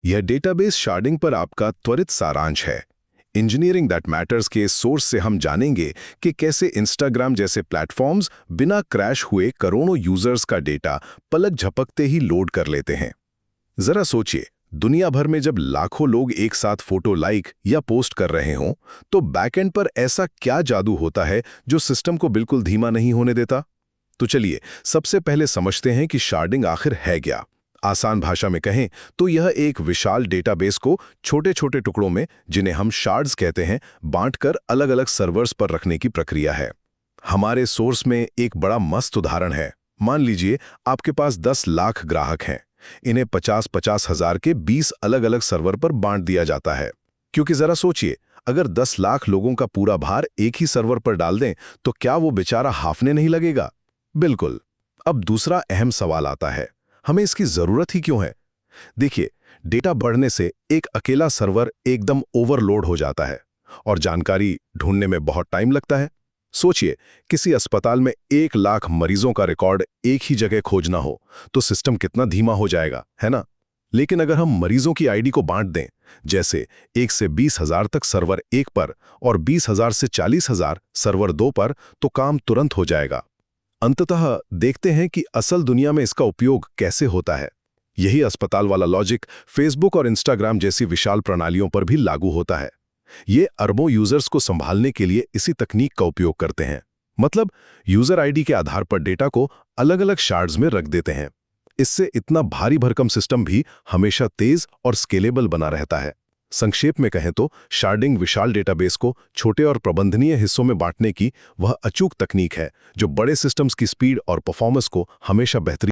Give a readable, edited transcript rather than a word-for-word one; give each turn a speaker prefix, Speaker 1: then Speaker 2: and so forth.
Speaker 1: यह database sharding पर आपका त्वरित सारांश है। इंजीनियरिंग दैट मैटर्स के सोर्स से हम जानेंगे कि कैसे इंस्टाग्राम जैसे प्लेटफॉर्म्स बिना क्रैश हुए करोड़ों यूजर्स का डेटा पलक झपकते ही लोड कर लेते हैं। जरा सोचिए, दुनिया भर में जब लाखों लोग एक साथ फोटो लाइक या पोस्ट कर रहे हों, तो बैकएंड पर ऐसा क्या जादू होता है जो सिस्टम को बिल्कुल धीमा नहीं होने देता? तो चलिए सबसे पहले समझते हैं कि शार्डिंग आखिर है क्या। आसान भाषा में कहें तो यह एक विशाल डेटाबेस को छोटे छोटे टुकड़ों में, जिन्हें हम शार्ड्स कहते हैं, बांटकर अलग अलग सर्वर्स पर रखने की प्रक्रिया है। हमारे सोर्स में एक बड़ा मस्त उदाहरण है। मान लीजिए आपके पास 10 लाख ग्राहक हैं। इन्हें 50-50 हजार के 20 अलग अलग सर्वर पर बांट दिया जाता है। क्योंकि जरा सोचिए, अगर 10 लाख लोगों का पूरा भार एक ही सर्वर पर डाल दें तो क्या वो बेचारा हाफने नहीं लगेगा? बिल्कुल। अब दूसरा अहम सवाल आता है, हमें इसकी जरूरत ही क्यों है? देखिए, डेटा बढ़ने से एक अकेला सर्वर एकदम ओवरलोड हो जाता है और जानकारी ढूंढने में बहुत टाइम लगता है। सोचिए, किसी अस्पताल में 1 लाख मरीजों का रिकॉर्ड एक ही जगह खोजना हो तो सिस्टम कितना धीमा हो जाएगा, है ना? लेकिन अगर हम मरीजों की आईडी को बांट दें, जैसे 1 से 20 हजार तक सर्वर 1 पर और 20 हजार से 40 हजार सर्वर 2 पर, तो काम तुरंत हो जाएगा। अंततः देखते हैं कि असल दुनिया में इसका उपयोग कैसे होता है। यही अस्पताल वाला लॉजिक फेसबुक और इंस्टाग्राम जैसी विशाल प्रणालियों पर भी लागू होता है। ये अरबों यूजर्स को संभालने के लिए इसी तकनीक का उपयोग करते हैं। मतलब यूजर आईडी के आधार पर डेटा को अलग अलग शार्ड्स में रख देते हैं। इससे इतना भारी भरकम सिस्टम भी हमेशा तेज और स्केलेबल बना रहता है। संक्षेप में कहें तो शार्डिंग विशाल डेटाबेस को छोटे और प्रबंधनीय हिस्सों में बांटने की वह अचूक तकनीक है जो बड़े सिस्टम्स की स्पीड और परफॉर्मेंस को हमेशा बेहतरीन